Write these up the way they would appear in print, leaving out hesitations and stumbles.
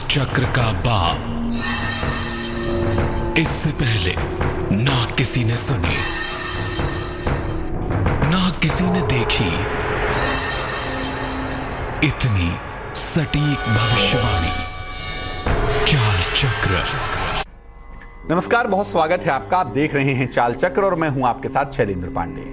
चक्र का बाप इससे पहले ना किसी ने सुनी, ना किसी ने देखी इतनी सटीक भविष्यवाणी। चाल चक्र। नमस्कार, बहुत स्वागत है आपका। आप देख रहे हैं चाल चक्र और मैं हूं आपके साथ शैलेंद्र पांडे।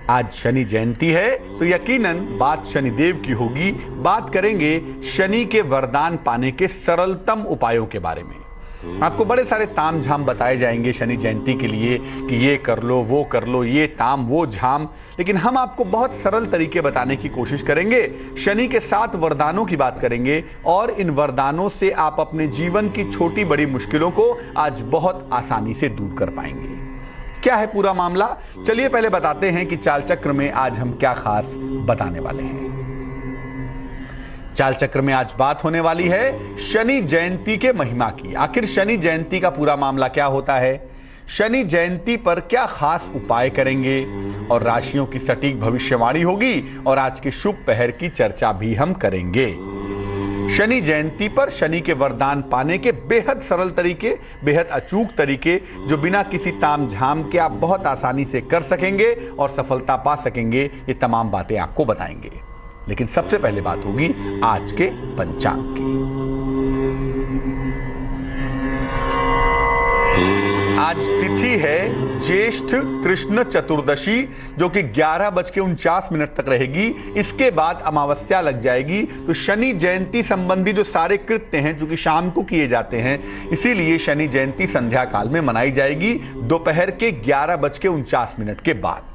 आज शनि जयंती है तो यकीनन बात शनिदेव की होगी। बात करेंगे शनि के वरदान पाने के सरलतम उपायों के बारे में। आपको बड़े सारे ताम झाम बताए जाएंगे शनि जयंती के लिए कि ये कर लो, वो कर लो, ये ताम वो झाम, लेकिन हम आपको बहुत सरल तरीके बताने की कोशिश करेंगे। शनि के 7 वरदानों की बात करेंगे और इन वरदानों से आप अपने जीवन की छोटी बड़ी मुश्किलों को आज बहुत आसानी से दूर कर पाएंगे। क्या है पूरा मामला, चलिए पहले बताते हैं कि चाल चक्र में आज हम क्या खास बताने वाले हैं। चाल चक्र में आज बात होने वाली है शनि जयंती के महिमा की। आखिर शनि जयंती का पूरा मामला क्या होता है, शनि जयंती पर क्या खास उपाय करेंगे और राशियों की सटीक भविष्यवाणी होगी और आज के शुभ पहर की चर्चा भी हम करेंगे। शनि जयंती पर शनि के वरदान पाने के बेहद सरल तरीके, बेहद अचूक तरीके जो बिना किसी ताम झाम के आप बहुत आसानी से कर सकेंगे और सफलता पा सकेंगे, ये तमाम बातें आपको बताएंगे। लेकिन सबसे पहले बात होगी आज के पंचांग की। आज तिथि है ज्येष्ठ कृष्ण चतुर्दशी जो कि 11:49 तक रहेगी। इसके बाद अमावस्या लग जाएगी। तो शनि जयंती संबंधी जो सारे कृत्य हैं जो कि शाम को किए जाते हैं, इसीलिए शनि जयंती संध्या काल में मनाई जाएगी दोपहर के 11:49 के बाद।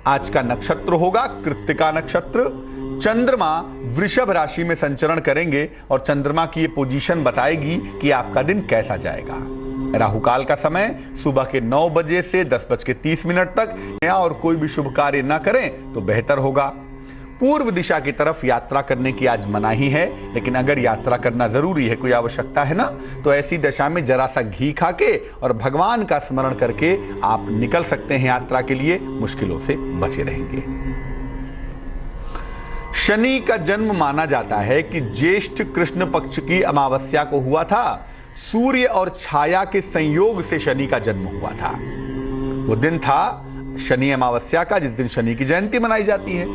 आज का नक्षत्र होगा कृत्तिका नक्षत्र। चंद्रमा वृषभ राशि में संचरण करेंगे और चंद्रमा की ये पोजीशन बताएगी कि आपका दिन कैसा जाएगा। राहुकाल का समय सुबह के 9 बजे से 10:30 तक, और कोई भी शुभ कार्य ना करें तो बेहतर होगा। पूर्व दिशा की तरफ यात्रा करने की आज मनाही है, लेकिन अगर यात्रा करना जरूरी है, कोई आवश्यकता है ना, तो ऐसी दशा में जरा सा घी खा के और भगवान का स्मरण करके आप निकल सकते हैं यात्रा के लिए, मुश्किलों से बचे रहेंगे। शनि का जन्म माना जाता है कि ज्येष्ठ कृष्ण पक्ष की अमावस्या को हुआ था। सूर्य और छाया के संयोग से शनि का जन्म हुआ था। वो दिन था शनि अमावस्या का, जिस दिन शनि की जयंती मनाई जाती है।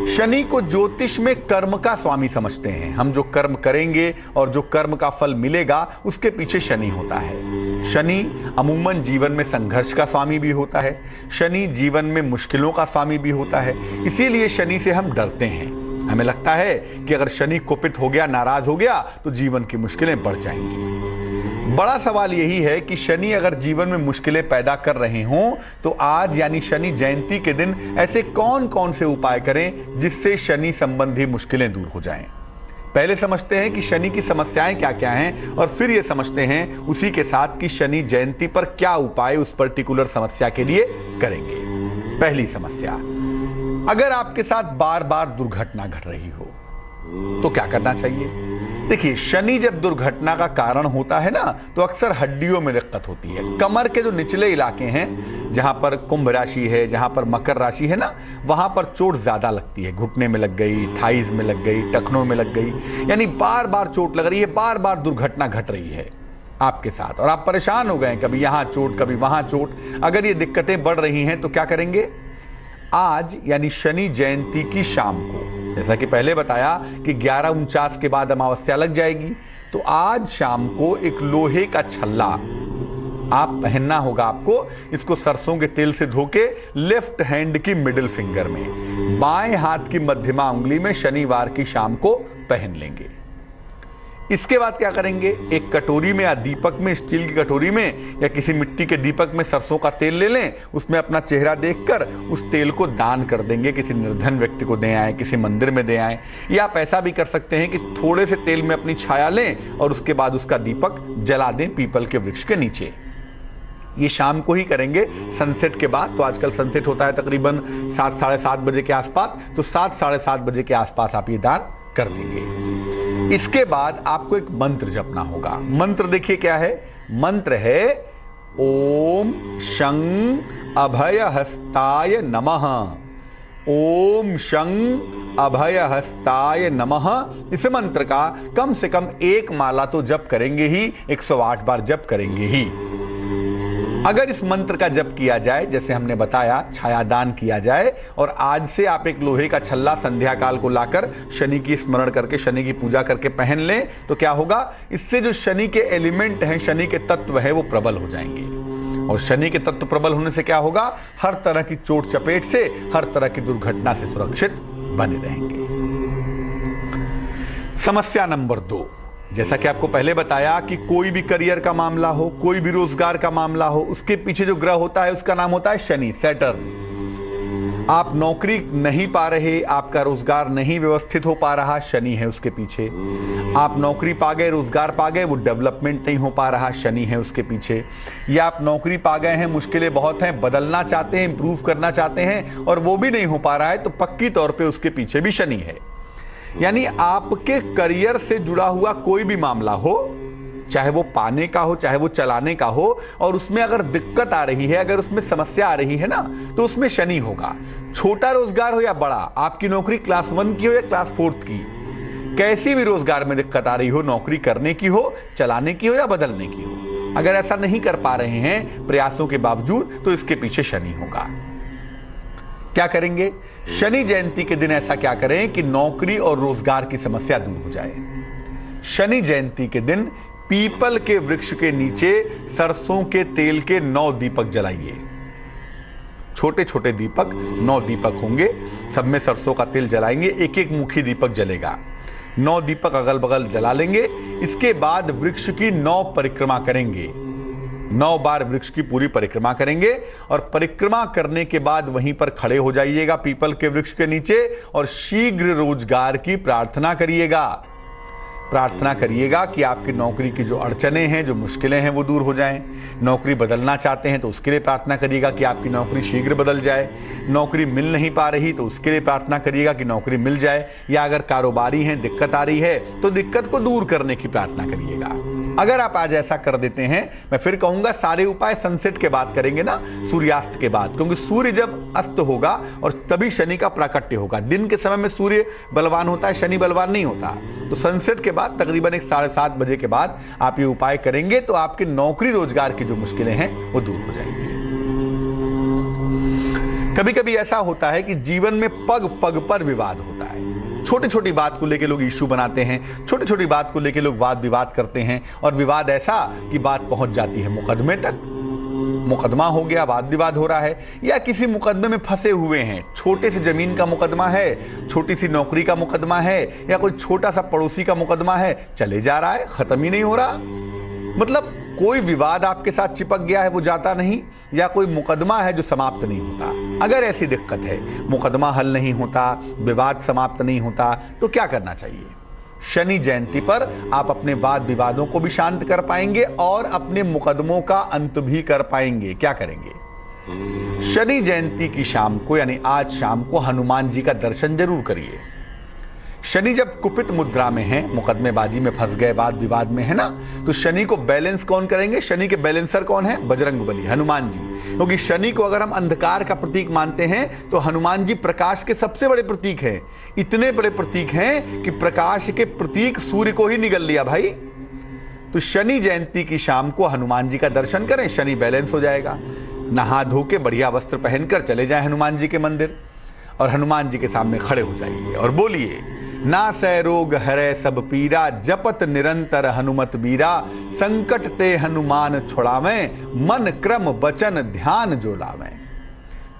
शनि को ज्योतिष में कर्म का स्वामी समझते हैं। हम जो कर्म करेंगे और जो कर्म का फल मिलेगा उसके पीछे शनि होता है। शनि अमूमन जीवन में संघर्ष का स्वामी भी होता है। शनि जीवन में मुश्किलों का स्वामी भी होता है। इसीलिए शनि से हम डरते हैं। हमें लगता है कि अगर शनि कुपित हो गया, नाराज हो गया, तो जीवन की मुश्किलें बढ़ जाएंगी। बड़ा सवाल यही है कि शनि अगर जीवन में मुश्किलें पैदा कर रहे हों तो आज यानी शनि जयंती के दिन ऐसे कौन कौन से उपाय करें जिससे शनि संबंधी मुश्किलें दूर हो जाएं। पहले समझते हैं कि शनि की समस्याएं क्या क्या हैं और फिर ये समझते हैं उसी के साथ कि शनि जयंती पर क्या उपाय उस पर्टिकुलर समस्या के लिए करेंगे। पहली समस्या, अगर आपके साथ बार बार दुर्घटना घट रही हो तो क्या करना चाहिए। देखिए, शनि जब दुर्घटना का कारण होता है ना, तो अक्सर हड्डियों में दिक्कत होती है। कमर के जो निचले इलाके हैं, जहां पर कुंभ राशि है, जहां पर मकर राशि है ना, वहां पर चोट ज्यादा लगती है। घुटने में लग गई, थाइज में लग गई, टखनों में लग गई, यानी बार बार चोट लग रही है, बार बार दुर्घटना घट रही है आपके साथ और आप परेशान हो गए, कभी यहां चोट कभी वहां चोट। अगर ये दिक्कतें बढ़ रही हैं तो क्या करेंगे। आज यानी शनि जयंती की शाम को, जैसा कि पहले बताया कि 11:49 के बाद अमावस्या लग जाएगी, तो आज शाम को एक लोहे का छल्ला आप पहनना होगा आपको। इसको सरसों के तेल से धो के लेफ्ट हैंड की मिडिल फिंगर में, बाएं हाथ की मध्यमा उंगली में शनिवार की शाम को पहन लेंगे। इसके बाद क्या करेंगे, एक कटोरी में या दीपक में, स्टील की कटोरी में या किसी मिट्टी के दीपक में सरसों का तेल ले लें। उसमें अपना चेहरा देखकर उस तेल को दान कर देंगे, किसी निर्धन व्यक्ति को दे आए, किसी मंदिर में दे आए। या आप ऐसा भी कर सकते हैं कि थोड़े से तेल में अपनी छाया लें और उसके बाद उसका दीपक जला दें पीपल के वृक्ष के नीचे। ये शाम को ही करेंगे सनसेट के बाद। तो आजकल सनसेट होता है तकरीबन 7 साढ़े 7 बजे के आसपास, तो 7 साढ़े 7 बजे के आसपास आप ये दान कर देंगे। इसके बाद आपको एक मंत्र जपना होगा। मंत्र देखिए क्या है, मंत्र है ओम शं अभय हस्ताय नमः। ओम शं अभय हस्ताय नमः, इस मंत्र का कम से कम एक माला तो जप करेंगे ही, 108 बार जप करेंगे ही। अगर इस मंत्र का जप किया जाए, जैसे हमने बताया, छायादान किया जाए, और आज से आप एक लोहे का छल्ला संध्या काल को लाकर शनि की स्मरण करके, शनि की पूजा करके पहन लें, तो क्या होगा, इससे जो शनि के एलिमेंट हैं, शनि के तत्व है, वो प्रबल हो जाएंगे। और शनि के तत्व प्रबल होने से क्या होगा, हर तरह की चोट चपेट से, हर तरह की दुर्घटना से सुरक्षित बने रहेंगे। समस्या नंबर 2, जैसा कि आपको पहले बताया कि कोई भी करियर का मामला हो, कोई भी रोजगार का मामला हो, उसके पीछे जो ग्रह होता है उसका नाम होता है शनि, सैटर्न। आप नौकरी नहीं पा रहे, आपका रोजगार नहीं व्यवस्थित हो पा रहा, शनि है उसके पीछे। आप नौकरी पा गए, रोजगार पा गए, वो डेवलपमेंट नहीं हो पा रहा, शनि है उसके पीछे। या आप नौकरी पा गए हैं, मुश्किलें बहुत हैं, बदलना चाहते हैं, इंप्रूव करना चाहते हैं, और वो भी नहीं हो पा रहा है, तो पक्की तौर पे उसके पीछे भी शनि है। यानी आपके करियर से जुड़ा हुआ कोई भी मामला हो, चाहे वो पाने का हो, चाहे वो चलाने का हो, और उसमें अगर दिक्कत आ रही है, अगर उसमें समस्या आ रही है ना, तो उसमें शनि होगा। छोटा रोजगार हो या बड़ा, आपकी नौकरी क्लास 1 की हो या क्लास 4 की, कैसी भी रोजगार में दिक्कत आ रही हो, नौकरी करने की हो, चलाने की हो या बदलने की हो, अगर ऐसा नहीं कर पा रहे हैं प्रयासों के बावजूद, तो इसके पीछे शनि होगा। क्या करेंगे? शनि जयंती के दिन ऐसा क्या करें कि नौकरी और रोजगार की समस्या दूर हो जाए। शनि जयंती के दिन पीपल के वृक्ष के नीचे सरसों के तेल के 9 दीपक जलाइए। छोटे छोटे दीपक, 9 दीपक होंगे, सब में सरसों का तेल जलाएंगे, एक एक मुखी दीपक जलेगा। 9 दीपक अगल बगल जला लेंगे। इसके बाद वृक्ष की 9 परिक्रमा करेंगे, 9 बार वृक्ष की पूरी परिक्रमा करेंगे, और परिक्रमा करने के बाद वहीं पर खड़े हो जाइएगा पीपल के वृक्ष के नीचे, और शीघ्र रोजगार की प्रार्थना करिएगा। प्रार्थना करिएगा कि आपकी नौकरी की जो अड़चनें हैं, जो मुश्किलें हैं, वो दूर हो जाएं। नौकरी बदलना चाहते हैं तो उसके लिए प्रार्थना करिएगा कि आपकी नौकरी शीघ्र बदल जाए। नौकरी मिल नहीं पा रही तो उसके लिए प्रार्थना करिएगा कि नौकरी मिल जाए। या अगर कारोबारी हैं, दिक्कत आ रही है, तो दिक्कत को दूर करने की प्रार्थना करिएगा। अगर आप आज ऐसा कर देते हैं, मैं फिर कहूंगा सारे उपाय सनसेट के बाद करेंगे ना, सूर्यास्त के बाद, क्योंकि सूर्य जब अस्त होगा और तभी शनि का प्राकट्य होगा। दिन के समय में सूर्य बलवान होता है, शनि बलवान नहीं होता। तो सनसेट के बाद तकरीबन 7:30 बजे के बाद आप ये उपाय करेंगे तो आपकी नौकरी रोजगार की जो मुश्किलें हैं वो दूर हो जाएंगी। कभी कभी ऐसा होता है कि जीवन में पग पग पर विवाद होता है। छोटी छोटी बात को लेकर लोग इश्यू बनाते हैं, छोटी छोटी बात को लेकर लोग वाद विवाद करते हैं, और विवाद ऐसा कि बात पहुंच जाती है मुकदमे तक। मुकदमा हो गया, वाद विवाद हो रहा है, या किसी मुकदमे में फंसे हुए हैं। छोटे से जमीन का मुकदमा है, छोटी सी नौकरी का मुकदमा है, या कोई छोटा सा पड़ोसी का मुकदमा है, चले जा रहा है, खत्म ही नहीं हो रहा। मतलब कोई विवाद आपके साथ चिपक गया है, वो जाता नहीं, या कोई मुकदमा है जो समाप्त नहीं होता। अगर ऐसी दिक्कत है, मुकदमा हल नहीं होता, विवाद समाप्त नहीं होता, तो क्या करना चाहिए? शनि जयंती पर आप अपने वाद विवादों को भी शांत कर पाएंगे और अपने मुकदमों का अंत भी कर पाएंगे। क्या करेंगे? शनि जयंती की शाम को, यानी आज शाम को, हनुमान जी का दर्शन जरूर करिए। शनि जब कुपित मुद्रा में है, मुकदमेबाजी में फंस गए, वाद विवाद में है ना, तो शनि को बैलेंस कौन करेंगे? शनि के बैलेंसर कौन है? बजरंगबली, हनुमान जी। क्योंकि शनि को अगर हम अंधकार का प्रतीक मानते हैं तो हनुमान जी प्रकाश के सबसे बड़े प्रतीक हैं। इतने बड़े प्रतीक हैं कि प्रकाश के प्रतीक सूर्य को ही निगल लिया भाई। तो शनि जयंती की शाम को हनुमान जी का दर्शन करें, शनि बैलेंस हो जाएगा। नहा धो के बढ़िया वस्त्र पहनकर चले जाएं हनुमान जी के मंदिर, और हनुमान जी के सामने खड़े हो जाइए और बोलिए, ना सै रोग हरै सब पीरा, जपत निरंतर हनुमत बीरा, संकट ते हनुमान छुड़ावें, मन क्रम बचन ध्यान जो लावें।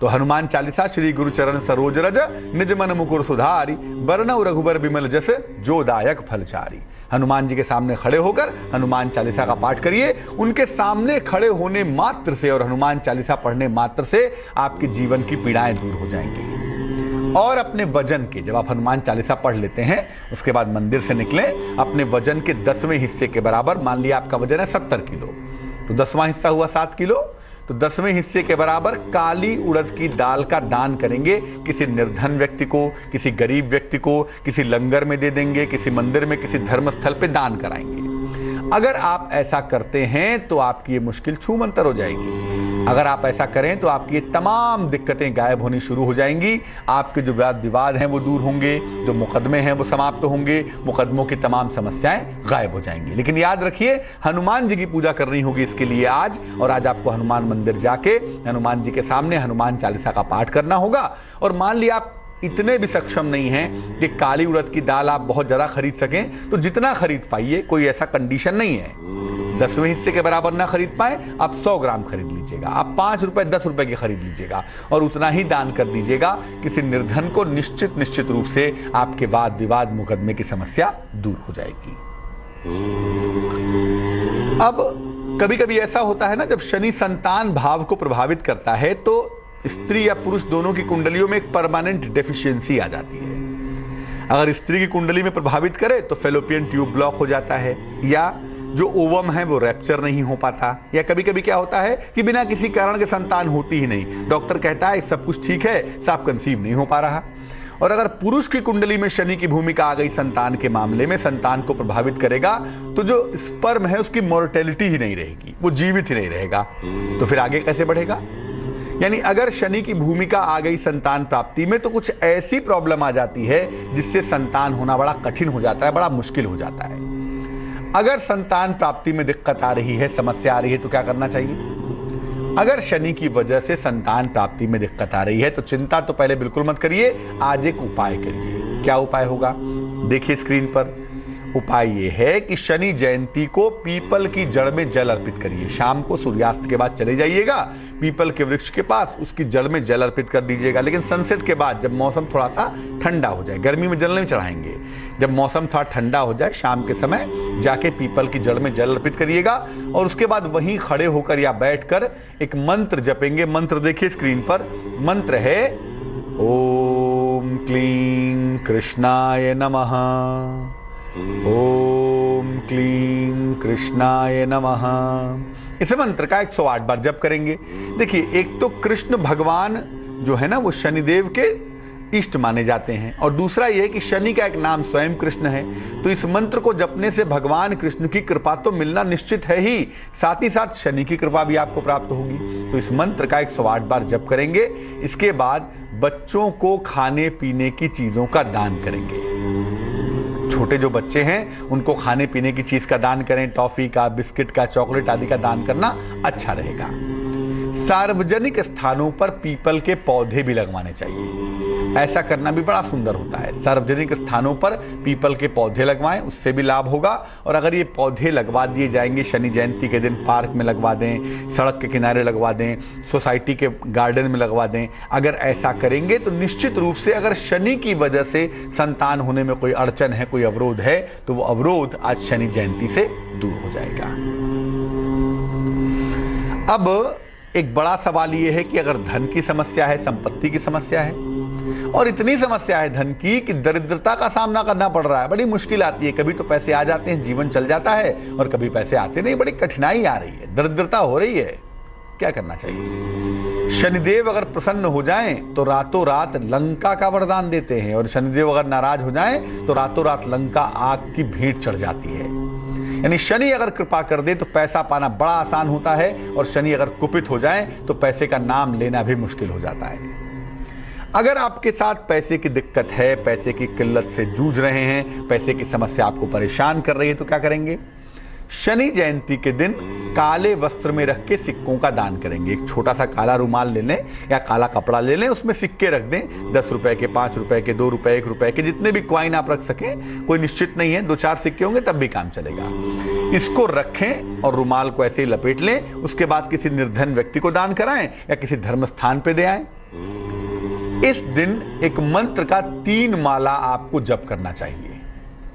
तो हनुमान चालीसा, श्री गुरु चरण सरोज रज, निज मन मुकुर सुधारी, बरनउ रघुबर बिमल जस, जो दायक फलचारी। हनुमान जी के सामने खड़े होकर हनुमान चालीसा का पाठ करिए। उनके सामने खड़े होने मात्र से और हनुमान चालीसा पढ़ने मात्र से आपके जीवन की पीड़ाएं दूर हो जाएंगी। और अपने वजन के, जब आप हनुमान चालीसा पढ़ लेते हैं, उसके बाद मंदिर से निकलें, अपने वजन के 10वें हिस्से के बराबर, मान लिया आपका वजन है 70 किलो, तो 10वां हिस्सा हुआ 7 किलो, तो 10वें हिस्से के बराबर काली उड़द की दाल का दान करेंगे। किसी निर्धन व्यक्ति को, किसी गरीब व्यक्ति को, किसी लंगर में दे देंगे, किसी मंदिर में, किसी धर्मस्थल पे दान कराएंगे। अगर आप ऐसा करते हैं तो आपकी ये मुश्किल छूमंतर हो जाएगी। अगर आप ऐसा करें तो आपकी ये तमाम दिक्कतें गायब होनी शुरू हो जाएंगी। आपके जो वाद विवाद हैं वो दूर होंगे, जो मुकदमे हैं वो समाप्त होंगे, मुकदमों की तमाम समस्याएं गायब हो जाएंगी। लेकिन याद रखिए, हनुमान जी की पूजा करनी होगी इसके लिए आज, और आज आपको हनुमान मंदिर जाके हनुमान जी के सामने हनुमान चालीसा का पाठ करना होगा। और मान लिया आप इतने भी सक्षम नहीं हैं कि काली उड़द की दाल आप बहुत ज़्यादा खरीद सकें, तो जितना खरीद पाइए, कोई ऐसा कंडीशन नहीं है। 10वें हिस्से के बराबर ना खरीद पाए, आप 100 ग्राम खरीद लीजिएगा, आप 5 रुपए 10 रुपए की खरीद लीजिएगा और उतना ही दान कर दीजिएगा। किसी निर्धन को निश्चित रूप से आपके वाद विवाद मुकदमे की समस्या दूर हो जाएगी। अब कभी कभी ऐसा होता है ना, जब शनि संतान भाव को प्रभावित करता है तो स्त्री या पुरुष दोनों की कुंडलियों में एक परमानेंट डेफिशिएंसी आ जाती है। अगर स्त्री की कुंडली में प्रभावित करे तो फेलोपियन ट्यूब ब्लॉक हो जाता है, या जो ओवम है वो रैप्चर नहीं हो पाता, या कभी कभी क्या होता है कि बिना किसी कारण के संतान होती ही नहीं। डॉक्टर कहता है सब कुछ ठीक है, सांप कंसीव नहीं हो पा रहा। और अगर पुरुष की कुंडली में शनि की भूमिका आ गई संतान के मामले में, संतान को प्रभावित करेगा, तो जो स्पर्म है उसकी मोर्टेलिटी ही नहीं रहेगी, वो जीवित ही नहीं रहेगा, तो फिर आगे कैसे बढ़ेगा। यानी अगर शनि की भूमिका आ गई संतान प्राप्ति में, तो कुछ ऐसी प्रॉब्लम आ जाती है जिससे संतान होना बड़ा कठिन हो जाता है, बड़ा मुश्किल हो जाता है। अगर संतान प्राप्ति में दिक्कत आ रही है, समस्या आ रही है, तो क्या करना चाहिए। अगर शनि की वजह से संतान प्राप्ति में दिक्कत आ रही है तो चिंता तो पहले बिल्कुल मत करिए, आज एक उपाय करिए। क्या उपाय होगा, देखिए स्क्रीन पर। उपाय ये है कि शनि जयंती को पीपल की जड़ में जल अर्पित करिए। शाम को सूर्यास्त के बाद चले जाइएगा पीपल के वृक्ष के पास, उसकी जड़ में जल अर्पित कर दीजिएगा। लेकिन सनसेट के बाद, जब मौसम थोड़ा सा ठंडा हो जाए, गर्मी में जल नहीं चढ़ाएंगे, जब मौसम थोड़ा ठंडा हो जाए शाम के समय जाके पीपल की जड़ में जल अर्पित करिएगा। और उसके बाद वहीं खड़े होकर या बैठकर एक मंत्र जपेंगे। मंत्र देखिए स्क्रीन पर। मंत्र है ओम क्लीं कृष्णाय नमः, ओम क्लीं कृष्णाय नमः। इस मंत्र का 108 बार जप करेंगे। देखिए, एक तो कृष्ण भगवान जो है ना वो शनिदेव के इष्ट माने जाते हैं, और दूसरा ये कि शनि का एक नाम स्वयं कृष्ण है, तो इस मंत्र को जपने से भगवान कृष्ण की कृपा तो मिलना निश्चित है ही, साथ ही साथ शनि की कृपा भी आपको प्राप्त होगी। तो इस मंत्र का 108 बार जप करेंगे। इसके बाद बच्चों को खाने पीने की चीजों का दान करेंगे। छोटे जो बच्चे हैं उनको खाने पीने की चीज का दान करें, टॉफी का, बिस्किट का, चॉकलेट आदि का दान करना अच्छा रहेगा। सार्वजनिक स्थानों पर पीपल के पौधे भी लगवाने चाहिए, ऐसा करना भी बड़ा सुंदर होता है। सार्वजनिक स्थानों पर पीपल के पौधे लगवाएं, उससे भी लाभ होगा। और अगर ये पौधे लगवा दिए जाएंगे शनि जयंती के दिन, पार्क में लगवा दें, सड़क के किनारे लगवा दें, सोसाइटी के गार्डन में लगवा दें, अगर ऐसा करेंगे तो निश्चित रूप से अगर शनि की वजह से संतान होने में कोई अड़चन है, कोई अवरोध है, तो वो अवरोध आज शनि जयंती से दूर हो जाएगा। अब एक बड़ा सवाल ये है कि अगर धन की समस्या है, संपत्ति की समस्या है, और इतनी समस्या है धन की कि दरिद्रता का सामना करना पड़ रहा है, बड़ी मुश्किल आती है। कभी तो पैसे आ जाते हैं, जीवन चल जाता है, और कभी पैसे आते नहीं, बड़ी कठिनाई आ रही है, दरिद्रता हो रही है, क्या करना चाहिए। शनिदेव अगर प्रसन्न हो जाएं तो रातों रात लंका का वरदान देते हैं, और शनिदेव अगर नाराज हो जाएं तो रातों रात लंका आग की भेंट चढ़ जाती है। यानी शनि अगर कृपा कर दे तो पैसा पाना बड़ा आसान होता है, और शनि अगर कुपित हो जाए तो पैसे का नाम लेना भी मुश्किल हो जाता है। अगर आपके साथ पैसे की दिक्कत है, पैसे की किल्लत से जूझ रहे हैं, पैसे की समस्या आपको परेशान कर रही है, तो क्या करेंगे। शनि जयंती के दिन काले वस्त्र में रख के सिक्कों का दान करेंगे। एक छोटा सा काला रुमाल ले लें या काला कपड़ा ले लें, उसमें सिक्के रख दें, 10 रुपए के, 5 रुपए के, 2 रुपए, 1 रुपए के, जितने भी कॉइन आप रख सकें, कोई निश्चित नहीं है, 2-4 सिक्के होंगे तब भी काम चलेगा। इसको रखें और रुमाल को ऐसे ही लपेट लें। उसके बाद किसी निर्धन व्यक्ति को दान कराएं या किसी धर्म स्थान पे दे आएं। इस दिन एक मंत्र का 3 माला आपको जप करना चाहिए।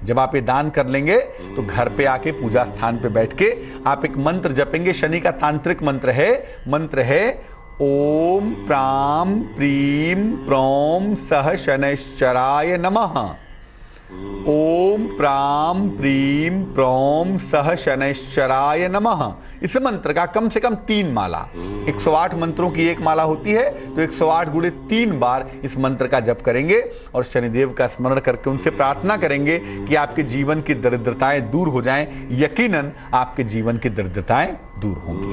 जब आप ये दान कर लेंगे तो घर पे आके पूजा स्थान पे बैठ के आप एक मंत्र जपेंगे। शनि का तांत्रिक मंत्र है ओम प्राम प्रीम प्रौम सह शनैश्चराय नमः। ओम प्राम प्रीम प्रौम सह शनैश्चराय नमः। इस मंत्र का कम से कम 3 माला, 108 मंत्रों की एक माला होती है, तो 108 गुणे 3 बार इस मंत्र का जप करेंगे और शनिदेव का स्मरण करके उनसे प्रार्थना करेंगे कि आपके जीवन की दरिद्रताएं दूर हो जाएं। यकीनन आपके जीवन की दरिद्रताएं दूर होंगी।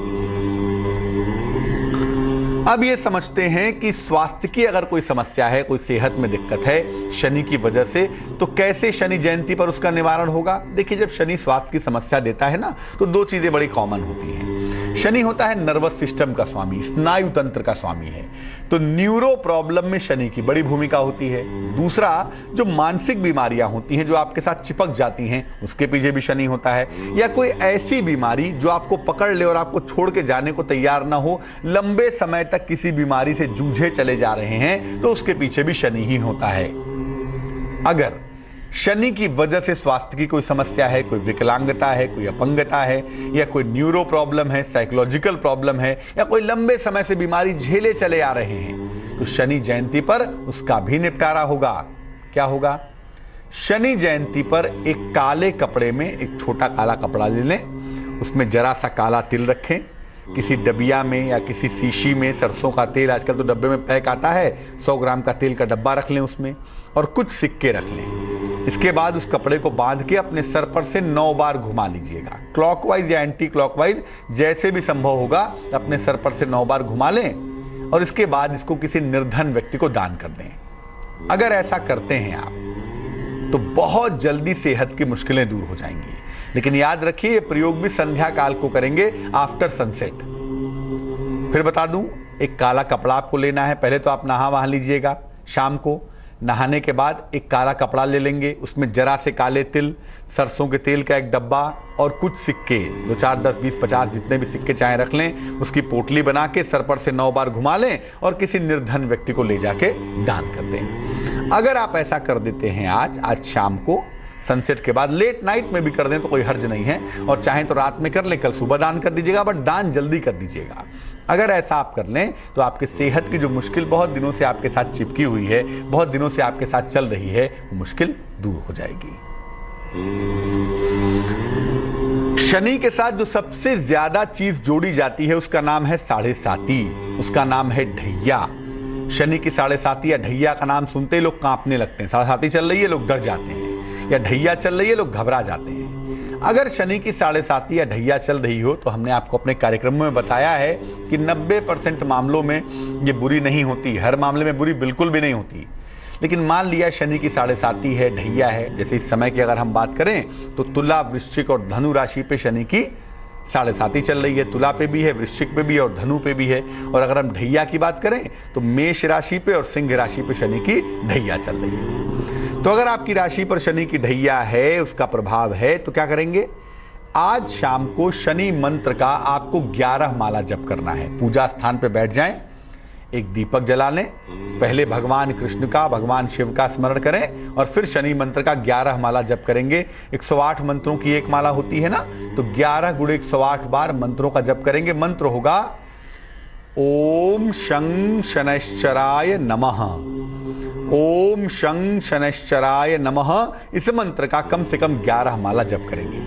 अब ये समझते हैं कि स्वास्थ्य की अगर कोई समस्या है, कोई सेहत में दिक्कत है शनि की वजह से, तो कैसे शनि जयंती पर उसका निवारण होगा। देखिए, जब शनि स्वास्थ्य की समस्या देता है ना, तो दो चीजें बड़ी कॉमन होती हैं। शनि होता है नर्वस सिस्टम का स्वामी, स्नायु तंत्र का स्वामी है, तो न्यूरो प्रॉब्लम में शनि की बड़ी भूमिका होती है। दूसरा, जो मानसिक बीमारियां होती हैं जो आपके साथ चिपक जाती हैं, उसके पीछे भी शनि होता है। या कोई ऐसी बीमारी जो आपको पकड़ ले और आपको छोड़ के जाने को तैयार ना हो, लंबे समय तक किसी बीमारी से जूझे चले जा रहे हैं, तो उसके पीछे भी शनि ही होता है। अगर शनि की वजह से स्वास्थ्य की कोई समस्या है, कोई विकलांगता है, कोई अपंगता है, या कोई न्यूरो प्रॉब्लम है, साइकोलॉजिकल प्रॉब्लम है, या कोई लंबे समय से बीमारी झेले चले आ रहे हैं, तो शनि जयंती पर उसका भी निपटारा होगा। क्या होगा? शनि जयंती पर एक काले कपड़े में एक छोटा काला कपड़ा ले लें, उसमें जरा सा काला तिल रखें, किसी डबिया में या किसी शीशी में सरसों का तेल, आजकल तो डब्बे में पैक आता है, 100 ग्राम का तेल का डब्बा रख लें उसमें, और कुछ सिक्के रख लें। इसके बाद उस कपड़े को बांध के अपने सर पर से 9 बार घुमा लीजिएगा, क्लॉकवाइज या एंटी क्लॉकवाइज, जैसे भी संभव होगा अपने सर पर से 9 बार घुमा लें, और इसके बाद इसको किसी निर्धन व्यक्ति को दान कर दें। अगर ऐसा करते हैं आप, तो बहुत जल्दी सेहत की मुश्किलें दूर हो जाएंगी। लेकिन याद रखिए, ये प्रयोग भी संध्या काल को करेंगे, आफ्टर सनसेट। फिर बता दूं, एक काला कपड़ा आपको लेना है। पहले तो आप नहा वहा लीजिएगा, शाम को नहाने के बाद एक काला कपड़ा ले लेंगे, उसमें जरा से काले तिल, सरसों के तेल का एक डब्बा और कुछ सिक्के, 2, 4, 10, 20, 50 जितने भी सिक्के चाहे रख लें, उसकी पोटली बना के सर पर से 9 बार घुमा लें और किसी निर्धन व्यक्ति को ले जाके दान कर दें। अगर आप ऐसा कर देते हैं आज शाम को सनसेट के बाद, लेट नाइट में भी कर दें तो कोई हर्ज नहीं है, और चाहें तो रात में कर लें, कल सुबह दान कर दीजिएगा, बट दान जल्दी कर दीजिएगा। अगर ऐसा आप कर लें तो आपके सेहत की जो मुश्किल बहुत दिनों से आपके साथ चिपकी हुई है, बहुत दिनों से आपके साथ चल रही है, वो मुश्किल दूर हो जाएगी। शनि के साथ जो सबसे ज्यादा चीज जोड़ी जाती है उसका नाम है साढ़े साती, उसका नाम है ढैया। शनि की साढ़े साती या ढैया का नाम सुनते ही लोग कांपने लगते हैं। साढ़े साती चल रही है, लोग डर जाते हैं, या ढैया चल रही है, लोग घबरा जाते हैं। अगर शनि की साढ़े साती या ढैया चल रही हो, तो हमने आपको अपने कार्यक्रम में बताया है कि 90% मामलों में ये बुरी नहीं होती, हर मामले में बुरी बिल्कुल भी नहीं होती। लेकिन मान लिया शनि की साढ़े साती है, ढैया है, जैसे इस समय की अगर हम बात करें तो तुला, वृश्चिक और धनु राशि पे शनि की साढ़े साती चल रही है। तुला पे भी है, वृश्चिक पे भी है और धनु पे भी है। और अगर हम ढैया की बात करें तो मेष राशि पे और सिंह राशि पे शनि की ढैया चल रही है। तो अगर आपकी राशि पर शनि की ढैया है, उसका प्रभाव है, तो क्या करेंगे? आज शाम को शनि मंत्र का आपको 11 माला जप करना है। पूजा स्थान पे बैठ जाएं, एक दीपक जला लें, पहले भगवान कृष्ण का, भगवान शिव का स्मरण करें, और फिर शनि मंत्र का 11 माला जप करेंगे। 108 मंत्रों की एक माला होती है ना, तो 11 × 108 बार मंत्रों का जप करेंगे। मंत्र होगा ओम शं शनैश्चराय नमः, ओम शं शनैश्चराय नमः। इस मंत्र का कम से कम 11 माला जप करेंगे,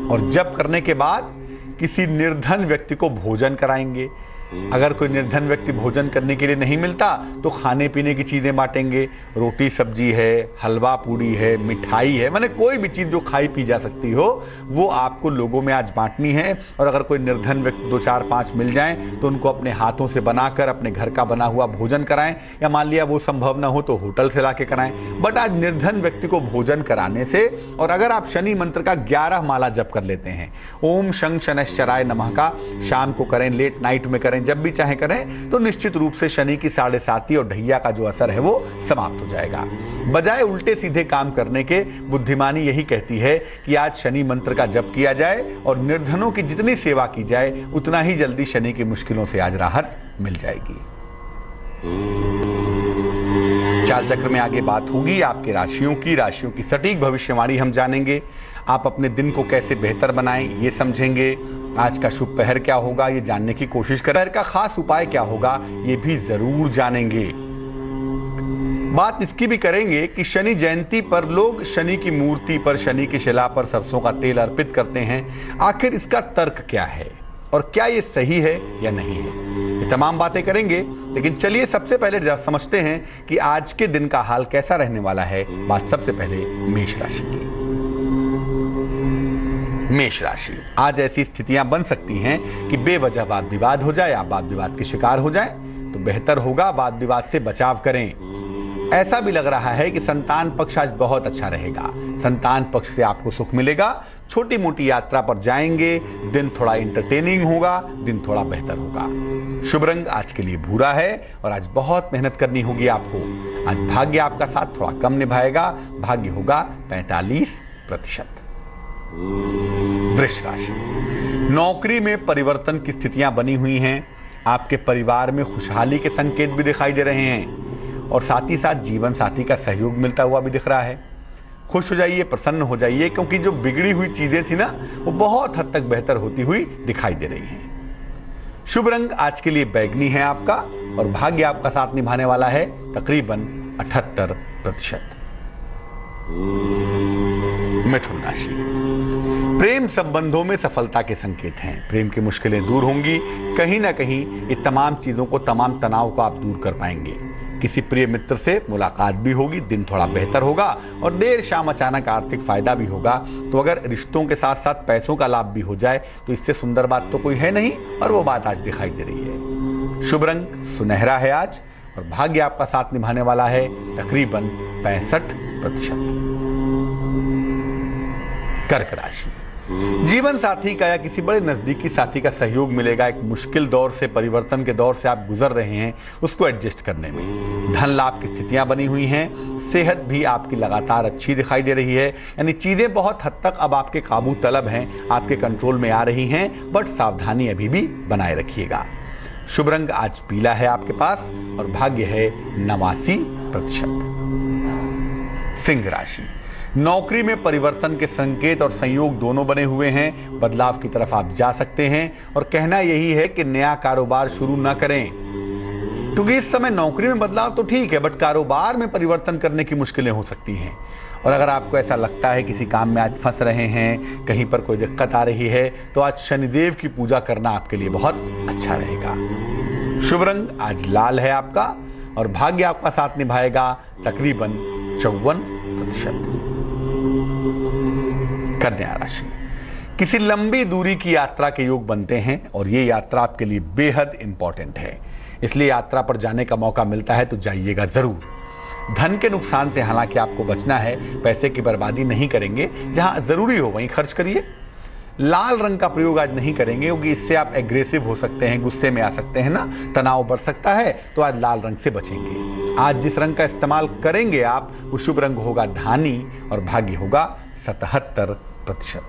और जप करने के बाद किसी निर्धन व्यक्ति को भोजन कराएंगे। अगर कोई निर्धन व्यक्ति भोजन करने के लिए नहीं मिलता तो खाने पीने की चीज़ें बांटेंगे। रोटी सब्जी है, हलवा पूड़ी है, मिठाई है, माने कोई भी चीज़ जो खाई पी जा सकती हो वो आपको लोगों में आज बांटनी है। और अगर कोई निर्धन व्यक्ति 2, 4, 5 मिल जाएं तो उनको अपने हाथों से बनाकर अपने घर का बना हुआ भोजन कराएं, या मान लिया वो संभव ना हो तो होटल से ला के कराएं। बट आज निर्धन व्यक्ति को भोजन कराने से, और अगर आप शनि मंत्र का 11 माला जप कर लेते हैं, ओम शं शनैश्चराय नमः का शाम को करें, लेट नाइट में करें, जब भी चाहे करें, तो निश्चित रूप से शनि की साढ़े साती और ढैया का जो असर है वो समाप्त हो जाएगा। बजाय उल्टे सीधे काम करने के, बुद्धिमानी यही कहती है कि आज शनि मंत्र का जप किया जाए और निर्धनों की जितनी सेवा की जाए उतना ही जल्दी शनि की मुश्किलों से आज राहत मिल जाएगी। चाल चक्र में आगे बात होगी आपके राशियों की सटीक भविष्यवाणी हम जानेंगे। आप अपने दिन को कैसे बेहतर बनाएं ये समझेंगे। आज का शुभ पहर क्या होगा ये जानने की कोशिश करें। पहर का खास उपाय क्या होगा ये भी जरूर जानेंगे। बात इसकी भी करेंगे कि शनि जयंती पर लोग शनि की मूर्ति पर, शनि की शिला पर सरसों का तेल अर्पित करते हैं। आखिर इसका तर्क क्या है और क्या ये सही है या नहीं है, ये तमाम बातें करेंगे। लेकिन चलिए सबसे पहले समझते हैं कि आज के दिन का हाल कैसा रहने वाला है। बात सबसे पहले मेष राशि की। मेष राशि, आज ऐसी स्थितियां बन सकती हैं कि बेवजह वाद विवाद हो जाए, आप वाद विवाद के शिकार हो जाएं। तो बेहतर होगा वाद विवाद से बचाव करें। ऐसा भी लग रहा है कि संतान पक्ष आज बहुत अच्छा रहेगा। संतान पक्ष से आपको सुख मिलेगा। छोटी मोटी यात्रा पर जाएंगे। दिन थोड़ा इंटरटेनिंग होगा, दिन थोड़ा बेहतर होगा। शुभ रंग आज के लिए भूरा है और आज बहुत मेहनत करनी होगी आपको। आज भाग्य आपका साथ थोड़ा कम निभाएगा। भाग्य होगा 45%। वृष राशि, नौकरी में परिवर्तन की स्थितियां बनी हुई हैं। आपके परिवार में खुशहाली के संकेत भी दिखाई दे रहे हैं और साथ ही साथ जीवन साथी का सहयोग मिलता हुआ भी दिख रहा है। खुश हो जाइए, प्रसन्न हो जाइए, क्योंकि जो बिगड़ी हुई चीजें थी ना, वो बहुत हद तक बेहतर होती हुई दिखाई दे रही हैं। शुभ रंग आज के लिए बैगनी है आपका और भाग्य आपका साथ निभाने वाला है तकरीबन 78%। मिथुन राशि, प्रेम संबंधों में सफलता के संकेत हैं। प्रेम की मुश्किलें दूर होंगी। कहीं ना कहीं ये तमाम चीजों को, तमाम तनाव को आप दूर कर पाएंगे। किसी प्रिय मित्र से मुलाकात भी होगी। दिन थोड़ा बेहतर होगा और देर शाम अचानक आर्थिक फायदा भी होगा। तो अगर रिश्तों के साथ साथ पैसों का लाभ भी हो जाए तो इससे सुंदर बात तो कोई है नहीं, और वो बात आज दिखाई दे रही है। शुभ रंग सुनहरा है आज और भाग्य आपका साथ निभाने वाला है तकरीबन 65%। कर्क राशि, जीवन साथी का या किसी बड़े नजदीकी साथी का सहयोग मिलेगा। एक मुश्किल दौर से, परिवर्तन के दौर से आप गुजर रहे हैं, उसको एडजस्ट करने में धन लाभ की स्थितियां बनी हुई हैं। सेहत भी आपकी लगातार अच्छी दिखाई दे रही है। यानी चीजें बहुत हद तक अब आपके काबू तलब हैं, आपके कंट्रोल में आ रही हैं, बट सावधानी अभी भी बनाए रखिएगा। शुभ रंग आज पीला है आपके पास और भाग्य है 89%। सिंह राशि, नौकरी में परिवर्तन के संकेत और संयोग दोनों बने हुए हैं। बदलाव की तरफ आप जा सकते हैं और कहना यही है कि नया कारोबार शुरू ना करें, क्योंकि इस समय नौकरी में बदलाव तो ठीक है, बट कारोबार में परिवर्तन करने की मुश्किलें हो सकती हैं। और अगर आपको ऐसा लगता है किसी काम में आज फंस रहे हैं, कहीं पर कोई दिक्कत आ रही है, तो आज शनिदेव की पूजा करना आपके लिए बहुत अच्छा रहेगा। शुभ रंग आज लाल है आपका और भाग्य आपका साथ निभाएगा तकरीबन 54%। कन्या राशि, किसी लंबी दूरी की यात्रा के योग बनते हैं और ये यात्रा आपके लिए बेहद इंपॉर्टेंट है। इसलिए यात्रा पर जाने का मौका मिलता है तो जाइएगा जरूर। धन के नुकसान से हालांकि आपको बचना है। पैसे की बर्बादी नहीं करेंगे, जहां जरूरी हो वहीं खर्च करिए। लाल रंग का प्रयोग आज नहीं करेंगे क्योंकि इससे आप एग्रेसिव हो सकते हैं, गुस्से में आ सकते हैं ना, तनाव बढ़ सकता है, तो आज लाल रंग से बचेंगे। आज जिस रंग का इस्तेमाल करेंगे आप, वो शुभ रंग होगा धानी और भाग्य होगा 77%।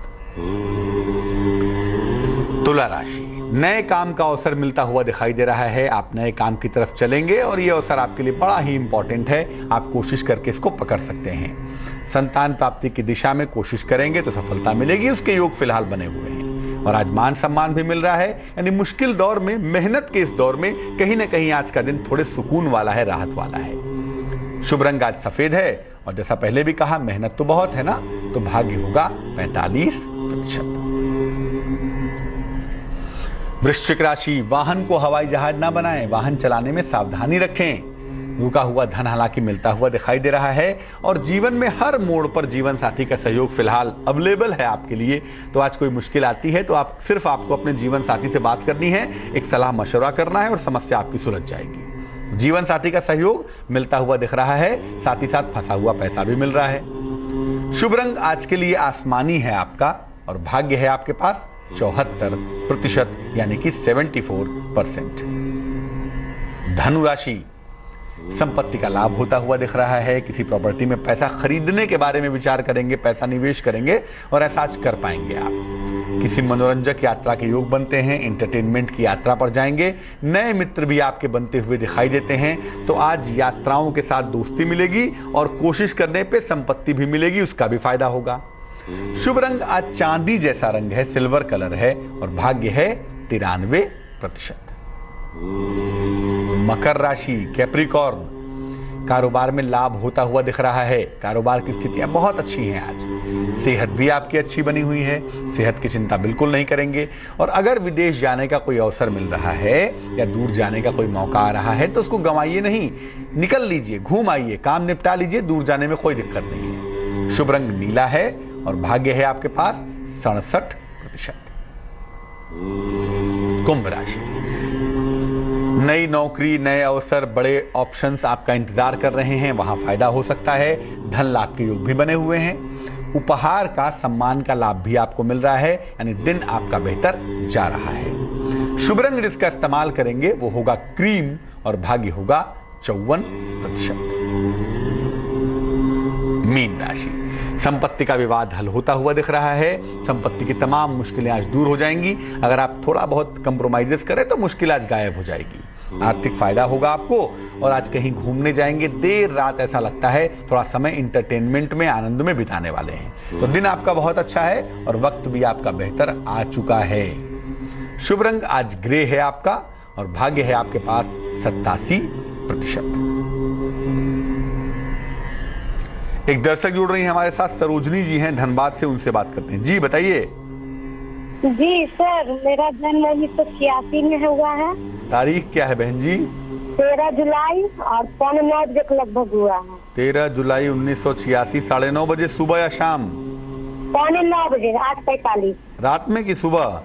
तुला राशि, नए काम का अवसर मिलता हुआ दिखाई दे रहा है। आप नए काम की तरफ चलेंगे और ये अवसर आपके लिए बड़ा ही इंपॉर्टेंट है। आप कोशिश करके इसको पकड़ सकते हैं। संतान प्राप्ति की दिशा में कोशिश करेंगे तो सफलता मिलेगी। उसके योग फिलहाल बने हुए हैं और आज मान सम्मान भी मिल रहा है। यानी मुश्किल दौर में, मेहनत के इस दौर में कहीं ना कहीं आज का दिन थोड़े सुकून वाला है, राहत वाला है। शुभ रंग आज सफेद है और जैसा पहले भी कहा, मेहनत तो बहुत है ना, तो भाग्य होगा 45%। वृश्चिक राशि, वाहन को हवाई जहाज ना बनाएं। वाहन चलाने में सावधानी रखें। रुका हुआ धन हालांकि मिलता हुआ दिखाई दे रहा है और जीवन में हर मोड़ पर जीवन साथी का सहयोग फिलहाल अवेलेबल है आपके लिए। तो आज कोई मुश्किल आती है तो आपको अपने जीवन साथी से बात करनी है, एक सलाह मशवरा करना है और समस्या आपकी सुलझ जाएगी। जीवन साथी का सहयोग मिलता हुआ दिख रहा है, साथ ही साथ फंसा हुआ पैसा भी मिल रहा है। शुभ रंग आज के लिए आसमानी है आपका और भाग्य है आपके पास 74%, यानी कि 74%। धनु राशि, संपत्ति का लाभ होता हुआ दिख रहा है। किसी प्रॉपर्टी में पैसा खरीदने के बारे में विचार करेंगे, पैसा निवेश करेंगे और ऐसा आज कर पाएंगे आप। किसी मनोरंजक यात्रा के योग बनते हैं। एंटरटेनमेंट की यात्रा पर जाएंगे। नए मित्र भी आपके बनते हुए दिखाई देते हैं। तो आज यात्राओं के साथ दोस्ती मिलेगी और कोशिश करने पे संपत्ति भी मिलेगी, उसका भी फायदा होगा। शुभ रंग आज चांदी जैसा रंग है, सिल्वर कलर है और भाग्य है 93%। मकर राशि, कैप्रिकॉर्न, कारोबार में लाभ होता हुआ दिख रहा है। कारोबार की स्थितियां बहुत अच्छी हैं आज। सेहत भी आपकी अच्छी बनी हुई है, सेहत की चिंता बिल्कुल नहीं करेंगे। और अगर विदेश जाने का कोई अवसर मिल रहा है या दूर जाने का कोई मौका आ रहा है तो उसको गंवाइए नहीं, निकल लीजिए, घूम आइए, काम निपटा लीजिए। दूर जाने में कोई दिक्कत नहीं है। शुभ रंग नीला है और भाग्य है आपके पास 67%। कुंभ राशि, नई नौकरी, नए अवसर, बड़े ऑप्शंस आपका इंतजार कर रहे हैं, वहां फायदा हो सकता है। धन लाभ के योग भी बने हुए हैं। उपहार का, सम्मान का लाभ भी आपको मिल रहा है, यानी दिन आपका बेहतर जा रहा है। शुभ रंग जिसका इस्तेमाल करेंगे वो होगा क्रीम और भाग्य होगा 54%। मीन राशि, संपत्ति का विवाद हल होता हुआ दिख रहा है। संपत्ति की तमाम मुश्किलें आज दूर हो जाएंगी। अगर आप थोड़ा बहुत कंप्रोमाइजेस करें तो मुश्किल आज गायब हो जाएगी। आर्थिक फायदा होगा आपको और आज कहीं घूमने जाएंगे। देर रात ऐसा लगता है थोड़ा समय इंटरटेनमेंट में, आनंद में बिताने वाले हैं। तो दिन आपका बहुत अच्छा है और वक्त भी आपका बेहतर आ चुका है। शुभ रंग आज ग्रे है आपका और भाग्य है आपके पास 87%। एक दर्शक जुड़ रही हैं हमारे साथ, सरोजनी जी हैं धनबाद से, उनसे बात करते हैं। जी बताइए। जी सर, मेरा जन्म 1986 में हुआ है। तारीख क्या है बहन जी? 13 जुलाई और 9:15 बजे के लगभग हुआ है। 13 जुलाई 1986, 9:30 बजे सुबह या शाम? 9:15 बजे, 8:45। रात में कि सुबह?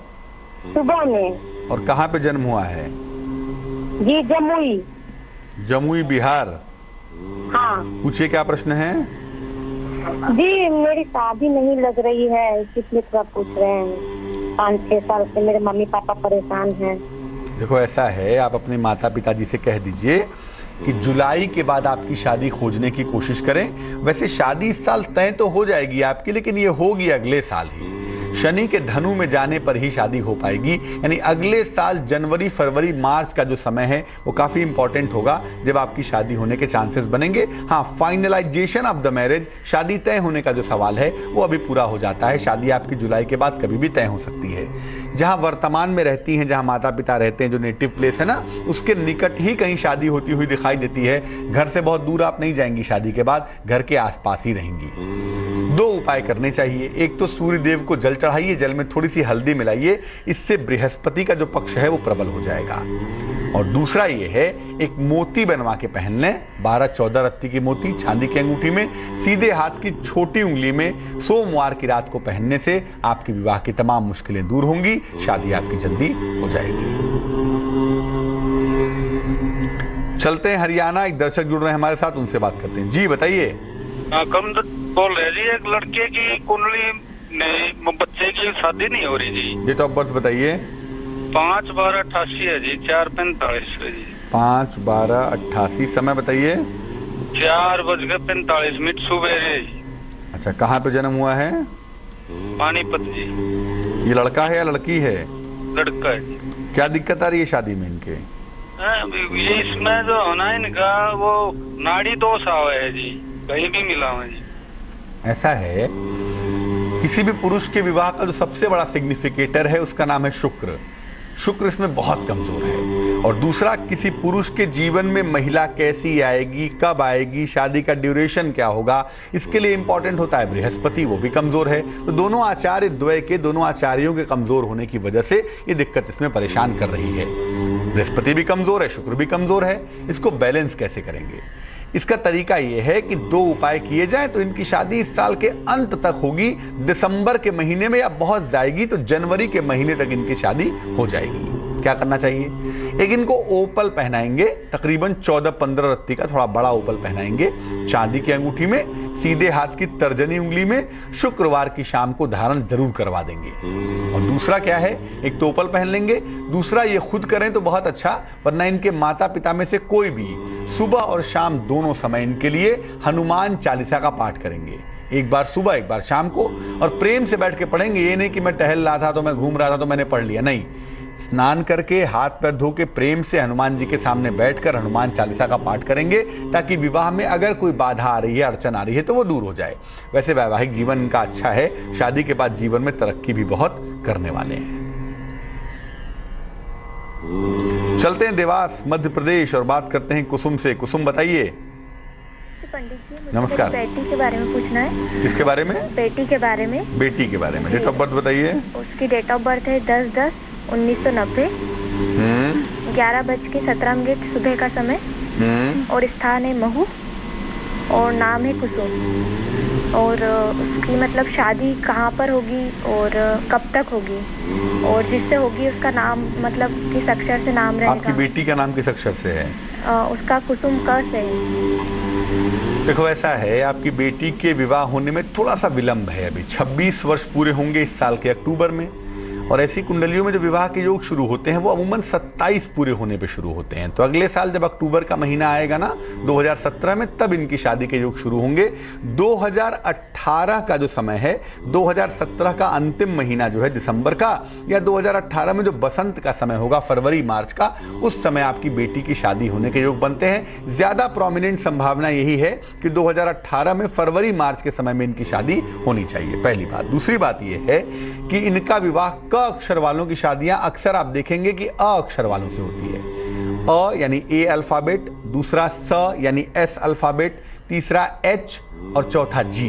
सुबह में। और कहाँ पे जन्म हुआ है? जी जमुई। जमुई बिहार। हाँ पूछिए क्या प्रश्न है? जी, मेरी शादी नहीं लग रही है, इसलिए थोड़ा पूछ रहे हैं। 5-6 साल से मेरे मम्मी पापा परेशान हैं। देखो ऐसा है, आप अपने माता पिताजी से कह दीजिए कि जुलाई के बाद आपकी शादी खोजने की कोशिश करें। वैसे शादी इस साल तय तो हो जाएगी आपकी, लेकिन ये होगी अगले साल ही। शनि के धनु में जाने पर ही शादी हो पाएगी, यानी अगले साल जनवरी, फरवरी, मार्च का जो समय है वो काफ़ी इंपॉर्टेंट होगा जब आपकी शादी होने के चांसेस बनेंगे। हाँ, फाइनलाइजेशन ऑफ द मैरिज, शादी तय होने का जो सवाल है वो अभी पूरा हो जाता है। शादी आपकी जुलाई के बाद कभी भी तय हो सकती है। जहाँ वर्तमान में रहती हैं, जहाँ माता पिता रहते हैं, जो नेटिव प्लेस है ना, उसके निकट ही कहीं शादी होती हुई दिखाई देती है। घर से बहुत दूर आप नहीं जाएंगी शादी के बाद, घर के आसपास ही रहेंगी। 2 उपाय करने चाहिए। एक तो सूर्य देव को जल चढ़ाइए, जल में थोड़ी सी हल्दी मिलाइए, इससे बृहस्पति का जो पक्ष है वो प्रबल हो जाएगा। और दूसरा ये है, एक मोती बनवा के पहन लें, 12-14 रत्ती की मोती चांदी की अंगूठी में, सीधे हाथ की छोटी उंगली में सोमवार की रात को पहनने से आपके विवाह की तमाम मुश्किलें दूर होंगी, शादी आपकी जल्दी हो जाएगी। चलते हैं हरियाणा, एक दर्शक जुड़ रहे हैं हमारे साथ, उनसे बात करते हैं। जी बताइए। कम बोल रहे जी, एक लड़के की कुंडली नहीं, बच्चे की शादी नहीं हो रही जी। डेट ऑफ बर्थ बताइए। 5/12/88 है जी, 4:45 है जी। 5/12/88, समय बताइए। 4:45 सुबह। अच्छा, कहाँ पे जन्म हुआ है? पानीपत जी। ये लड़का है या लड़की है? लड़का है जी। क्या दिक्कत आ रही है शादी में इनके? ये इसमें जो होना इनका वो नाड़ी दोष आवे है जी, कहीं भी मिला हुआ जी। ऐसा है, किसी भी पुरुष के विवाह का जो सबसे बड़ा सिग्निफिकेटर है उसका नाम है शुक्र। शुक्र इसमें बहुत कमजोर है। और दूसरा, किसी पुरुष के जीवन में महिला कैसी आएगी, कब आएगी, शादी का ड्यूरेशन क्या होगा, इसके लिए इंपॉर्टेंट होता है बृहस्पति, वो भी कमजोर है। तो दोनों आचार्य द्वय के, दोनों आचार्यों के कमजोर होने की वजह से ये दिक्कत इसमें परेशान कर रही है। बृहस्पति भी कमजोर है, शुक्र भी कमजोर है। इसको बैलेंस कैसे करेंगे? इसका तरीका यह है कि 2 उपाय किए जाएं तो इनकी शादी इस साल के अंत तक होगी। दिसंबर के महीने में या बहुत जाएगी तो जनवरी के महीने तक इनकी शादी हो जाएगी। क्या करना चाहिए? एक, इनको ओपल पहनाएंगे, तकरीबन 14-15 रत्ती का थोड़ा बड़ा ओपल पहनाएंगे चांदी की अंगूठी में, सीधे हाथ की तर्जनी उंगली में, शुक्रवार की शाम को धारण जरूर करवा देंगे। और दूसरा क्या है, एक तो ओपल पहन लेंगे, दूसरा ये खुद करें तो बहुत अच्छा, वरना इनके माता पिता में से कोई भी सुबह और शाम दोनों समय इनके लिए हनुमान चालीसा का पाठ करेंगे। एक बार सुबह, एक बार शाम को, और प्रेम से बैठ के पढ़ेंगे। ये नहीं कि मैं टहल रहा था तो मैं घूम रहा था तो मैंने पढ़ लिया, नहीं। स्नान करके हाथ पैर धो के प्रेम से हनुमान जी के सामने बैठकर हनुमान चालीसा का पाठ करेंगे, ताकि विवाह में अगर कोई बाधा आ रही है, अड़चन आ रही है तो वो दूर हो जाए। वैसे वैवाहिक जीवन इनका अच्छा है, शादी के बाद जीवन में तरक्की भी बहुत करने वाले हैं। चलते हैं देवास मध्य प्रदेश और बात करते हैं कुसुम से। कुसुम बताइए। पंडित जी, मुझे नमस्कार। बेटी के बारे में पूछना है। किसके बारे में? बेटी के बारे में। बेटी के बारे में। डेट ऑफ बर्थ बताइए। उसकी डेट ऑफ बर्थ है 10/10/1990, 11:17 सुबह का समय, और स्थान है महू। और नाम है कुसुम। और उसकी मतलब शादी कहाँ पर होगी और कब तक होगी, और जिससे होगी उसका नाम मतलब किस अक्षर से नाम रहेगा। आपकी बेटी का नाम किस अक्षर से है? उसका कुसुम क से है। देखो ऐसा है, आपकी बेटी के विवाह होने में थोड़ा सा विलंब है। अभी 26 वर्ष पूरे होंगे इस साल के अक्टूबर में, और ऐसी कुंडलियों में जो विवाह के योग शुरू होते हैं वो अमूमन 27 पूरे होने पे शुरू होते हैं। तो अगले साल जब अक्टूबर का महीना आएगा ना 2017 में, तब इनकी शादी के योग शुरू होंगे। 2018 का जो समय है, 2017 का अंतिम महीना जो है दिसंबर का, या 2018 में जो बसंत का समय होगा फरवरी मार्च का, उस समय आपकी बेटी की शादी होने के योग बनते हैं। ज्यादा प्रोमिनेंट संभावना यही है कि 2018 में फरवरी मार्च के समय में इनकी शादी होनी चाहिए, पहली बात। दूसरी बात यह है कि इनका विवाह क अक्षर वालों की शादियां अक्सर आप देखेंगे कि अ अक्षर वालों से होती है। अ यानी ए अल्फाबेट, दूसरा स यानी एस अल्फाबेट, तीसरा एच और चौथा जी।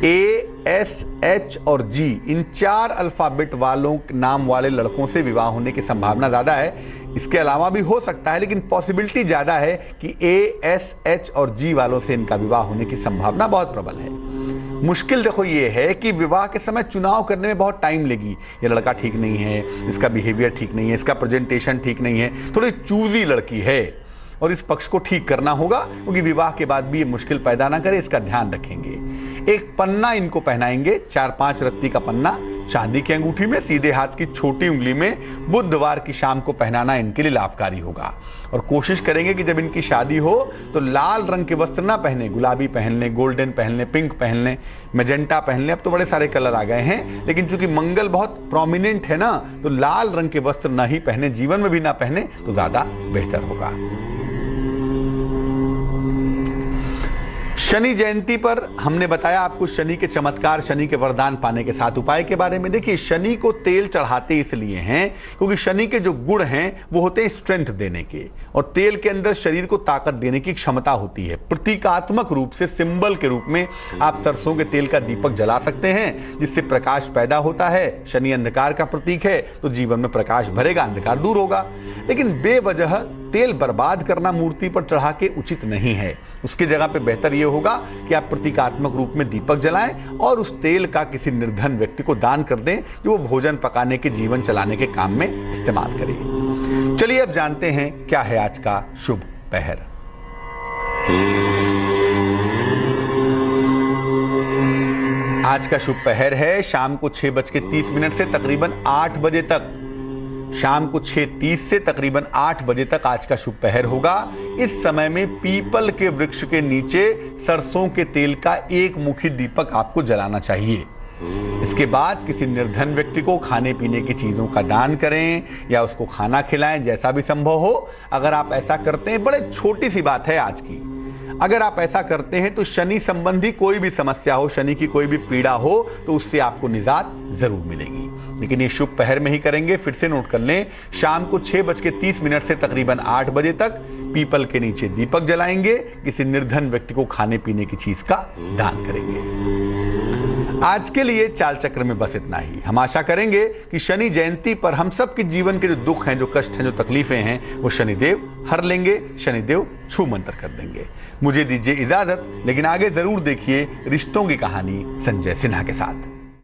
ए, एस, एच और जी, इन 4 अल्फाबेट वालों नाम वाले लड़कों से विवाह होने की संभावना ज्यादा है। इसके अलावा भी हो सकता है, लेकिन पॉसिबिलिटी ज्यादा है कि ए, एस, एच और जी वालों से इनका विवाह होने की संभावना बहुत प्रबल है। मुश्किल देखो ये है कि विवाह के समय चुनाव करने में बहुत टाइम लेगी। ये लड़का ठीक नहीं है, इसका बिहेवियर ठीक नहीं है, इसका प्रेजेंटेशन ठीक नहीं है, थोड़ी चूजी लड़की है, और इस पक्ष को ठीक करना होगा, क्योंकि विवाह के बाद भी ये मुश्किल पैदा ना करे, इसका ध्यान रखेंगे। एक पन्ना इनको पहनाएंगे, 4-5 रत्ती का पन्ना, चांदी की अंगूठी में, सीधे हाथ की छोटी उंगली में, बुधवार की शाम को पहनाना इनके लिए लाभकारी होगा। और कोशिश करेंगे कि जब इनकी शादी हो तो लाल रंग के वस्त्र ना पहने, गुलाबी पहन लें, गोल्डन पहन लें, पिंक पहन लें, मैजेंटा पहन लें। अब तो बड़े सारे कलर आ गए हैं, लेकिन चूंकि मंगल बहुत प्रोमिनेंट है ना, तो लाल रंग के वस्त्र ना ही पहने, जीवन में भी ना पहने तो ज्यादा बेहतर होगा। शनि जयंती पर हमने बताया आपको शनि के चमत्कार, शनि के वरदान पाने के 7 उपाय के बारे में। देखिए, शनि को तेल चढ़ाते इसलिए हैं क्योंकि शनि के जो गुण हैं वो होते हैं स्ट्रेंथ देने के, और तेल के अंदर शरीर को ताकत देने की क्षमता होती है। प्रतीकात्मक रूप से, सिंबल के रूप में आप सरसों के तेल का दीपक जला सकते हैं, जिससे प्रकाश पैदा होता है। शनि अंधकार का प्रतीक है, तो जीवन में प्रकाश भरेगा, अंधकार दूर होगा। लेकिन बेवजह तेल बर्बाद करना मूर्ति पर चढ़ा के उचित नहीं है। उसकी जगह पे बेहतर यह होगा कि आप प्रतीकात्मक रूप में दीपक जलाएं और उस तेल का किसी निर्धन व्यक्ति को दान कर दें, जो वो भोजन पकाने के, जीवन चलाने के काम में इस्तेमाल करें। चलिए अब जानते हैं क्या है आज का शुभ पहर। आज का शुभ पहर है शाम को 6:30 से तकरीबन 8 बजे तक। शाम को 6:30 से तकरीबन 8 बजे तक आज का शुभ पहर होगा। इस समय में पीपल के वृक्ष के नीचे सरसों के तेल का एक मुखी दीपक आपको जलाना चाहिए। इसके बाद किसी निर्धन व्यक्ति को खाने पीने की चीजों का दान करें या उसको खाना खिलाएं, जैसा भी संभव हो। अगर आप ऐसा करते हैं, बड़े छोटी सी बात है आज की, अगर आप ऐसा करते हैं तो शनि संबंधी कोई भी समस्या हो, शनि की कोई भी पीड़ा हो, तो उससे आपको निजात जरूर मिलेगी। लेकिन ये शुभ पहर में ही करेंगे। फिर से नोट कर लें, शाम को 6:30 से तकरीबन 8 बजे तक पीपल के नीचे दीपक जलाएंगे, किसी निर्धन व्यक्ति को खाने पीने की चीज का दान करेंगे। आज के लिए चाल चक्र में बस इतना ही। हम आशा करेंगे कि शनि जयंती पर हम सब के जीवन के जो दुख हैं, जो कष्ट हैं, जो तकलीफें हैं, वो शनिदेव हर लेंगे, शनिदेव छू मंतर कर देंगे। मुझे दीजिए इजाजत, लेकिन आगे जरूर देखिए रिश्तों की कहानी संजय सिन्हा के साथ।